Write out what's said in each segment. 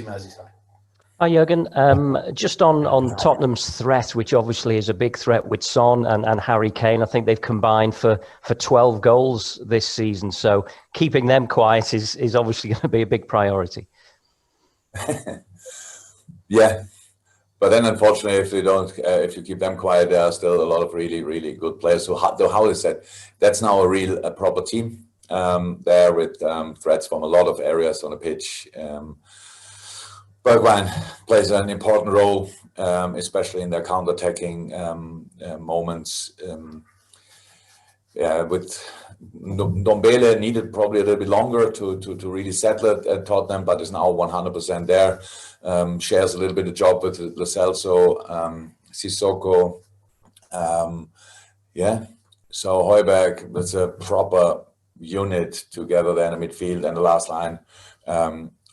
Merseyside. Hi Jurgen, just on Tottenham's threat, which obviously is a big threat with Son and Harry Kane. I think they've combined for 12 goals this season, so keeping them quiet is obviously going to be a big priority. Yeah, but then unfortunately, if you keep them quiet, there are still a lot of really good players. So how is that? That's now a proper team there with threats from a lot of areas on the pitch. Bergwijn plays an important role, especially in their counter-attacking moments. With Ndombele needed probably a little bit longer to really settle it at Tottenham, but is now 100% there. Shares a little bit of job with Lo Celso, Sissoko. So Højbjerg, that's a proper unit together there in the midfield, and the last line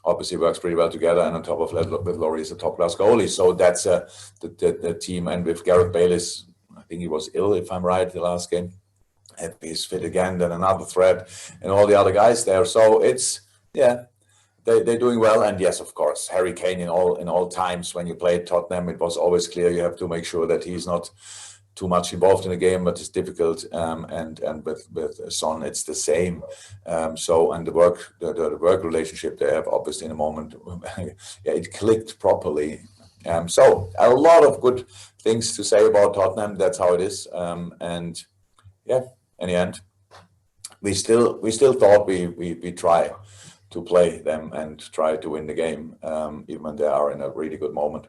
obviously works pretty well together, and on top of that, with Laurie is a top-class goalie. So that's the team, and with Gareth Bale, I think he was ill, if I'm right, the last game. If he's fit again, then another threat, and all the other guys there. So it's, they're doing well. And yes, of course, Harry Kane in all times when you play Tottenham, it was always clear you have to make sure that he's not too much involved in the game, but it's difficult. And with Son, it's the same. And the work relationship they have, obviously, in a moment, it clicked properly. So a lot of good things to say about Tottenham. That's how it is. In the end, we still thought we try to play them and try to win the game, even when they are in a really good moment.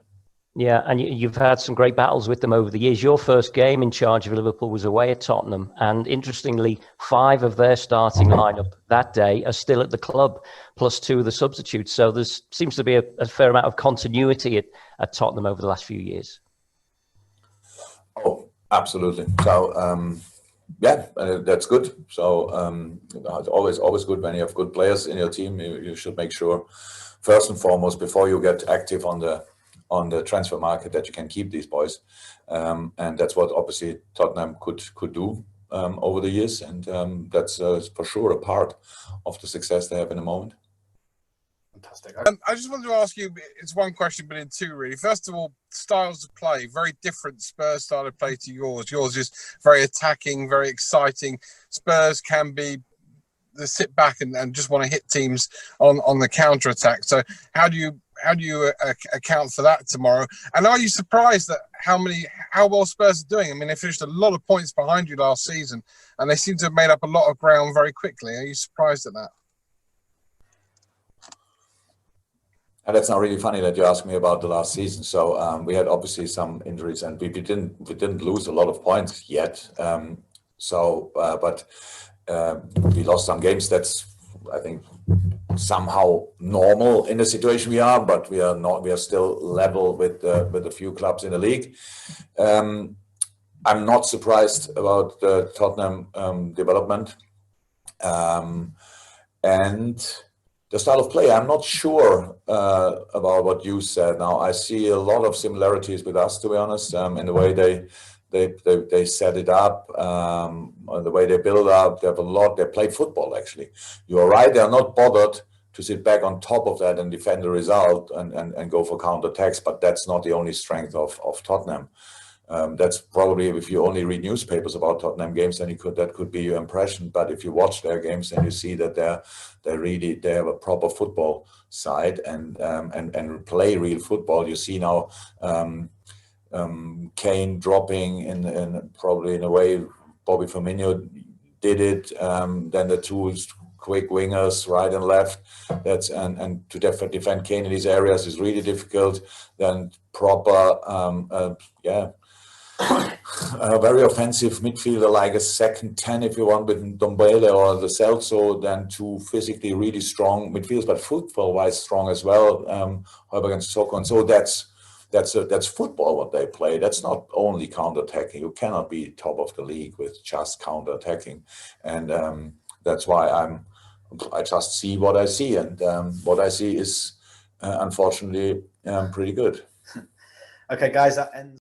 Yeah, and you've had some great battles with them over the years. Your first game in charge of Liverpool was away at Tottenham, and interestingly, 5 of their starting lineup that day are still at the club, plus 2 of the substitutes. So there seems to be a fair amount of continuity at Tottenham over the last few years. Oh, absolutely. So, that's good. So it's always good when you have good players in your team. You should make sure, first and foremost, before you get active on the transfer market, that you can keep these boys, and that's what obviously Tottenham could do over the years, and that's for sure a part of the success they have in the moment. Fantastic. I just wanted to ask you, it's one question, but in 2 really. First of all, styles of play, very different Spurs style of play to yours. Yours is very attacking, very exciting. Spurs can be the sit back and just want to hit teams on the counter attack. So how do you account for that tomorrow? And are you surprised at how well Spurs are doing? I mean, they finished a lot of points behind you last season, and they seem to have made up a lot of ground very quickly. Are you surprised at that? And that's not really funny that you asked me about the last season. So we had obviously some injuries, and we didn't lose a lot of points yet. But we lost some games. That's, I think, somehow normal in the situation we are. But we are not. We are still level with a few clubs in the league. I'm not surprised about the Tottenham development, and the style of play, I'm not sure about what you said. Now, I see a lot of similarities with us, to be honest, in the way they set it up, the way they build up. They have a lot. They play football, actually. You are right. They are not bothered to sit back on top of that and defend the result and go for counter-attacks, but that's not the only strength of Tottenham. That's probably, if you only read newspapers about Tottenham games, then that could be your impression. But if you watch their games, then you see that they have a proper football side and play real football. You see now Kane dropping in probably in a way Bobby Firmino did it. Then the 2 quick wingers, right and left. And to defend Kane in these areas is really difficult. Then proper, a very offensive midfielder, like a second 10, if you want, with Ndombele or Lo Celso, then 2 physically really strong midfielders, but football-wise strong as well, Højbjerg and Sissoko. And so that's football what they play. That's not only counter-attacking. You cannot be top of the league with just counter-attacking. And that's why I just see what I see, and what I see is unfortunately pretty good. Okay, guys, that ends